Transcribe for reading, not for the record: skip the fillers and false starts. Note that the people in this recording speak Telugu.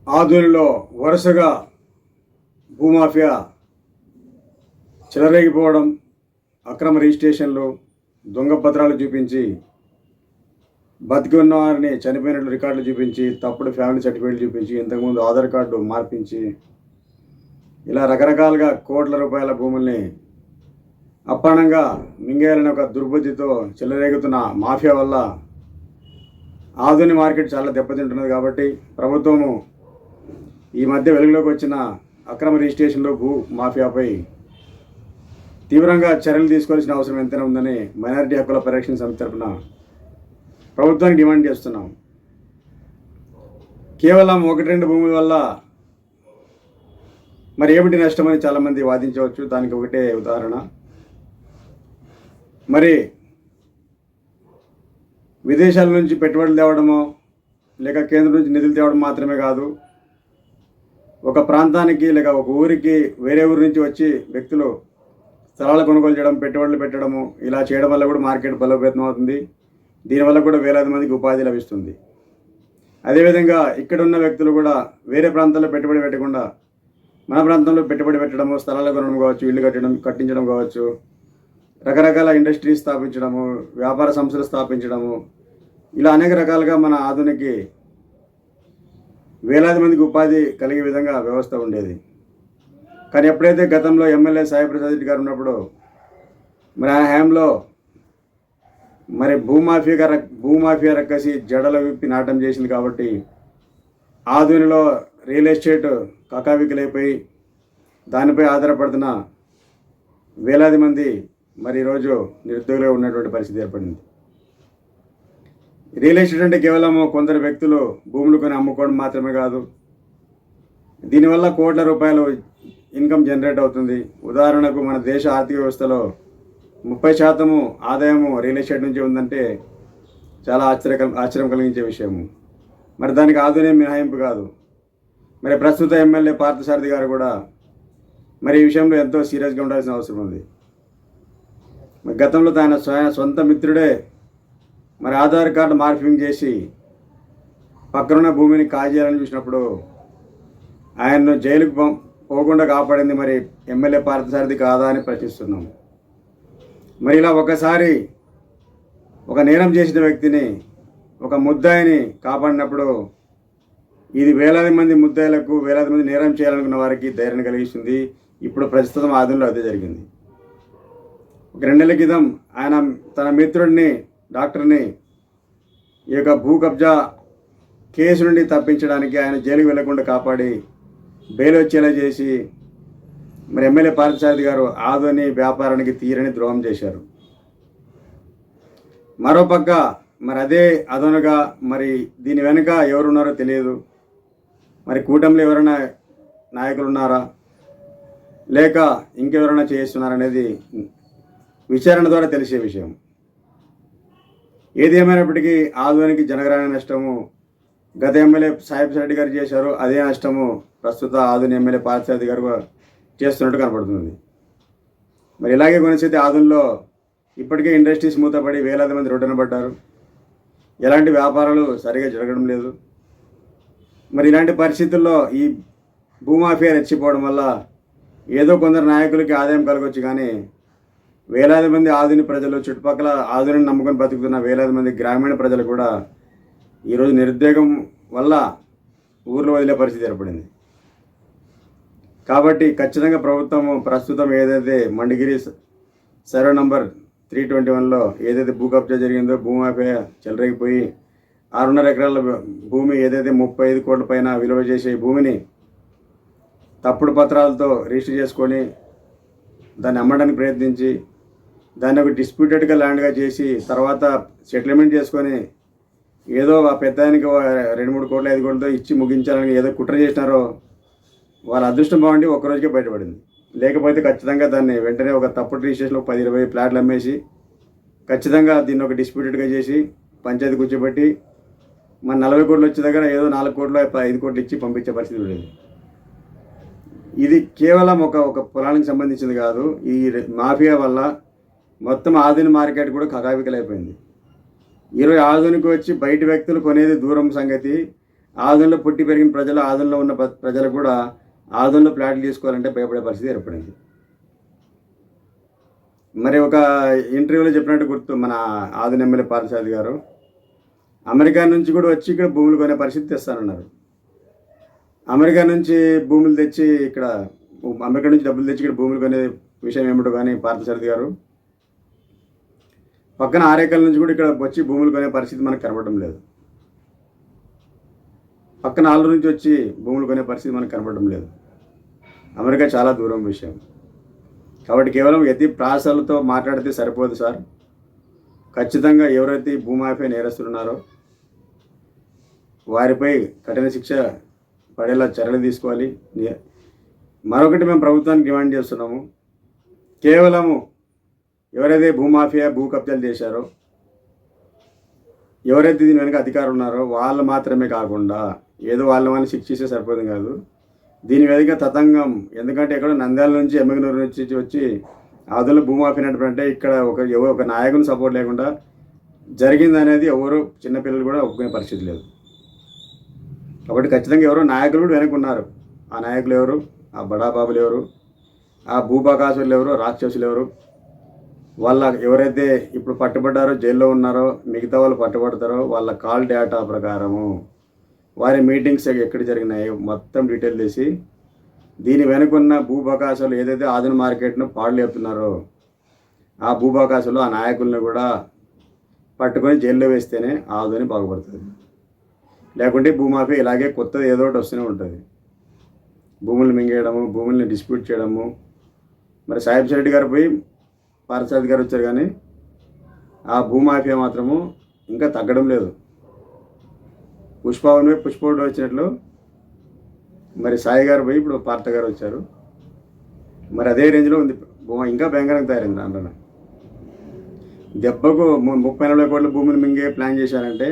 ఆధునిలో వరుసగా భూమాఫియా చెలరేగిపోవడం, అక్రమ రిజిస్ట్రేషన్లు, దొంగ పత్రాలు చూపించి బతికి ఉన్న వారిని చనిపోయినట్లు రికార్డులు చూపించి, తప్పుడు ఫ్యామిలీ సర్టిఫికేట్లు చూపించి, ఇంతకుముందు ఆధార్ కార్డు మార్పించి, ఇలా రకరకాలుగా కోట్ల రూపాయల భూముల్ని అప్పనంగా మింగేయాలని ఒక దుర్బుద్ధితో చెలరేగుతున్న మాఫియా వల్ల ఆధునిక మార్కెట్ చాలా దెబ్బతింటున్నది. కాబట్టి ప్రభుత్వము ఈ మధ్య వెలుగులోకి వచ్చిన అక్రమ రిజిస్ట్రేషన్లో భూ మాఫియాపై తీవ్రంగా చర్యలు తీసుకోవాల్సిన అవసరం ఎంతైనా ఉందని మైనారిటీ హక్కుల పరిరక్షణ సమితి తరఫున ప్రభుత్వానికి డిమాండ్ చేస్తున్నాం. కేవలం 1-2 భూముల వల్ల మరి ఏమిటి నష్టమని చాలామంది వాదించవచ్చు. దానికి ఒకటే ఉదాహరణ, మరి విదేశాల నుంచి పెట్టుబడులు తేవడమో లేక కేంద్రం నుంచి నిధులు తేవడం మాత్రమే కాదు, ఒక ప్రాంతానికి లేక ఒక ఊరికి వేరే ఊరి నుంచి వచ్చి వ్యక్తులు స్థలాలు కొనుగోలు చేయడం, పెట్టుబడులు పెట్టడము, ఇలా చేయడం వల్ల కూడా మార్కెట్ బలోపేతం అవుతుంది. దీనివల్ల కూడా వేలాది మందికి ఉపాధి లభిస్తుంది. అదేవిధంగా ఇక్కడ ఉన్న వ్యక్తులు కూడా వేరే ప్రాంతాల్లో పెట్టుబడి పెట్టకుండా మన ప్రాంతంలో పెట్టుబడి పెట్టడము, స్థలాలు కొనడం కావచ్చు, ఇల్లు కట్టించడం కావచ్చు, రకరకాల ఇండస్ట్రీస్ స్థాపించడము, వ్యాపార సంస్థలు స్థాపించడము, ఇలా అనేక రకాలుగా మన ఆధునికి వేలాది మందికి ఉపాధి కలిగే విధంగా వ్యవస్థ ఉండేది. కానీ ఎప్పుడైతే గతంలో ఎమ్మెల్యే సాయి ప్రసాద్ రెడ్డి గారు ఉన్నప్పుడు మరి ఆ హయాంలో మరి భూమాఫియా రక్కసి జడల విప్పి నాటం చేసింది. కాబట్టి ఆధునిలో రియల్ ఎస్టేట్ కకావికలైపోయి దానిపై ఆధారపడుతున్న వేలాది మంది మరి ఈరోజు నిరుద్యోగులుగా ఉన్నటువంటి పరిస్థితి ఏర్పడింది. రియల్ ఎస్టేట్ అంటే కేవలం కొందరు వ్యక్తులు భూములు కొని అమ్ముకోవడం మాత్రమే కాదు, దీనివల్ల కోట్ల రూపాయలు ఇన్కమ్ జనరేట్ అవుతుంది. ఉదాహరణకు మన దేశ ఆర్థిక వ్యవస్థలో 30% ఆదాయము రియల్ ఎస్టేట్ నుంచి ఉందంటే చాలా ఆశ్చర్యం కలిగించే విషయము. మరి దానికి ఆధునిక మినహాయింపు కాదు. మరి ప్రస్తుత ఎమ్మెల్యే పార్థసారథి గారు కూడా మరి ఈ విషయంలో ఎంతో సీరియస్గా ఉండాల్సిన అవసరం ఉంది. మరి గతంలో ఆయన సొంత మిత్రుడే మరి ఆధార్ కార్డు మార్పింగ్ చేసి పక్కనున్న భూమిని కాజేయాలని చూసినప్పుడు ఆయన్ను జైలుకు పోకుండా కాపాడింది మరి ఎమ్మెల్యే పార్థసారథి కాదా అని ప్రశ్నిస్తున్నాం. మరి ఇలా ఒకసారి ఒక నేరం చేసిన వ్యక్తిని, ఒక ముద్దాయిని కాపాడినప్పుడు ఇది వేలాది మంది ముద్దాయిలకు, వేలాది మంది నేరం చేయాలనుకున్న వారికి ధైర్యం కలిగిస్తుంది. ఇప్పుడు ప్రస్తుతం ఆధునిలో అదే జరిగింది. 2 నెలల క్రితం ఆయన తన మిత్రుడిని, డాక్టర్ని ఈ యొక్క భూ కబ్జా కేసు నుండి తప్పించడానికి ఆయన జైలుకు వెళ్లకుండా కాపాడి బెయిల్ వచ్చేలా చేసి మరి ఎమ్మెల్యే పార్థసారథి గారు ఆధుని వ్యాపారానికి తీరని ద్రోహం చేశారు. మరోపక్క మరి అదే అదనుగా మరి దీని వెనుక ఎవరున్నారో తెలియదు. మరి కూటమిలో ఎవరైనా నాయకులు ఉన్నారా లేక ఇంకెవరైనా చేస్తున్నారనేది విచారణ ద్వారా తెలిసే విషయం. ఏది ఏమైనప్పటికీ ఆధునికి జనగణన నష్టము గత ఎమ్మెల్యే సాయి ప్రసాద్ రెడ్డి గారు చేశారు, అదే నష్టము ప్రస్తుత ఆధుని ఎమ్మెల్యే పార్థసారథి గారు చేస్తున్నట్టు కనపడుతుంది. మరి ఇలాగే కొనసాగితే ఆధునిలో ఇప్పటికే ఇండస్ట్రీస్ మూతపడి వేలాది మంది రోడ్డున పడ్డారు. ఎలాంటి వ్యాపారాలు సరిగా జరగడం లేదు. మరి ఇలాంటి పరిస్థితుల్లో ఈ భూమాఫియా రెచ్చిపోవడం వల్ల ఏదో కొందరు నాయకులకి ఆదాయం కలగొచ్చు, కానీ వేలాది మంది ఆధుని ప్రజలు, చుట్టుపక్కల ఆధునిని నమ్ముకొని బతుకుతున్న వేలాది మంది గ్రామీణ ప్రజలు కూడా ఈరోజు నిరుద్యోగం వల్ల ఊర్లో వదిలే పరిస్థితి ఏర్పడింది. కాబట్టి ఖచ్చితంగా ప్రభుత్వము ప్రస్తుతం ఏదైతే మండిగిరి సర్వే నంబర్ 321లో ఏదైతే భూ కబ్జా జరిగిందో, భూమాఫియా చెలరేగిపోయి 6.5 ఎకరాల భూమి ఏదైతే 35 కోట్ల పైన విలువ చేసే భూమిని తప్పుడు పత్రాలతో రిజిస్టర్ చేసుకొని దాన్ని అమ్మడానికి ప్రయత్నించి దాన్ని ఒక డిస్ప్యూటెడ్గా ల్యాండ్గా చేసి తర్వాత సెటిల్మెంట్ చేసుకొని ఏదో ఆ పెద్దానికి 2-3 కోట్లు 5 కోట్లతో ఇచ్చి ముగించాలని ఏదో కుట్ర చేసినారో వాళ్ళ అదృష్టం బాగుండి ఒక్కరోజుకే బయటపడింది. లేకపోతే ఖచ్చితంగా దాన్ని వెంటనే ఒక తప్పుడు రిజిస్ట్రేషన్లో 10-20 ఫ్లాట్లు అమ్మేసి ఖచ్చితంగా దీన్ని ఒక డిస్ప్యూటెడ్గా చేసి పంచాయతీ కూర్చోబెట్టి మన 40 కోట్లు వచ్చే దగ్గర ఏదో 4 కోట్లు 5 కోట్లు ఇచ్చి పంపించే పరిస్థితి ఉండేది. ఇది కేవలం ఒక పొలానికి సంబంధించింది కాదు. ఈ మాఫియా వల్ల మొత్తం ఆధునిక మార్కెట్ కూడా కకావికలైపోయింది. 20 ఆధునిక వచ్చి బయట వ్యక్తులు కొనేది దూరం సంగతి, ఆదంలో పుట్టి పెరిగిన ప్రజలు, ఆదంలో ఉన్న ప్రజలు కూడా ఆదంలో ప్లాట్లు తీసుకోవాలంటే భయపడే పరిస్థితి ఏర్పడింది. మరి ఒక ఇంటర్వ్యూలో చెప్పినట్టు గుర్తు, మన ఆదన్ ఎమ్మెల్యే పార్థసారథి గారు అమెరికా నుంచి కూడా వచ్చి ఇక్కడ భూములు కొనే పరిస్థితి తెస్తానన్నారు. అమెరికా నుంచి భూములు తెచ్చి ఇక్కడ, అమెరికా నుంచి డబ్బులు తెచ్చి ఇక్కడ భూములు కొనే విషయం ఏమిటో కానీ పార్థసారథి గారు పక్కన ఆరేకల్ నుంచి కూడా ఇక్కడ వచ్చి భూములు కొనే పరిస్థితి మనకు కనబడడం లేదు. పక్కన ఆలూరు నుంచి వచ్చి భూములు కొనే పరిస్థితి మనకు కనబడడం లేదు. అమెరికా చాలా దూరం విషయం. కాబట్టి కేవలం ఎత్తి ప్రాసలతో మాట్లాడితే సరిపోదు సార్. ఖచ్చితంగా ఎవరైతే భూమాఫియా నేరస్తులు ఉన్నారో వారిపై కఠిన శిక్ష పడేలా చర్యలు తీసుకోవాలి. మరొకటి మేము ప్రభుత్వానికి డిమాండ్ చేస్తున్నాము, కేవలము ఎవరైతే భూమాఫియా భూ కబ్జాలు చేశారో, ఎవరైతే దీని వెనక అధికారులు ఉన్నారో వాళ్ళు మాత్రమే కాకుండా ఏదో వాళ్ళని శిక్షిస్తే సరిపోదు కాదు, దీని వెనక తతంగం. ఎందుకంటే ఇక్కడ నంద్యాల నుంచి ఎమ్మెగనూరు నుంచి వచ్చి ఆదులో భూమాఫియా నడిపంటే ఇక్కడ ఒక నాయకుని సపోర్ట్ లేకుండా జరిగింది అనేది ఎవరు చిన్నపిల్లలు కూడా ఒప్పుకునే పరిస్థితి లేదు. కాబట్టి ఖచ్చితంగా ఎవరో నాయకులు కూడా వెనక ఉన్నారు. ఆ నాయకులు ఎవరు, ఆ బడాబాబులు ఎవరు, ఆ భూపాకాసులు ఎవరు, రాక్షసులు ఎవరు, వాళ్ళ ఎవరైతే ఇప్పుడు పట్టుబడ్డారో జైల్లో ఉన్నారో మిగతా వాళ్ళు పట్టుబడతారో వాళ్ళ కాల్ డేటా ప్రకారము వారి మీటింగ్స్ ఎక్కడ జరిగినాయో మొత్తం డీటెయిల్ తీసి దీని వెనుకున్న భూపాకాసులు ఏదైతే ఆధున మార్కెట్ను పాడులేపుతున్నారో ఆ భూపాకాసులు ఆ నాయకులను కూడా పట్టుకొని జైల్లో వేస్తేనే ఆధుని బాగుపడుతుంది. లేకుంటే భూమాఫియా ఇలాగే కొత్తది ఏదో ఒకటి వస్తూనే ఉంటుంది. భూములు మింగేయడము, భూముల్ని డిస్ప్యూట్ చేయడము. మరి సాహిబ్ రెడ్డి గారు పోయి పార్థసారథి గారు వచ్చారు కానీ ఆ భూమాఫియా మాత్రము ఇంకా తగ్గడం లేదు. పుష్పవన్ పోయి పుష్పవుడు వచ్చినట్లు మరి సాయి గారు పోయి ఇప్పుడు పార్థ గారు వచ్చారు. మరి అదే రేంజ్లో ఉంది భూమా, ఇంకా భయంకరంగా తయారైంది. అంటున్నా దెబ్బకు 30-40 కోట్ల భూమిని మింగే ప్లాన్ చేశారంటే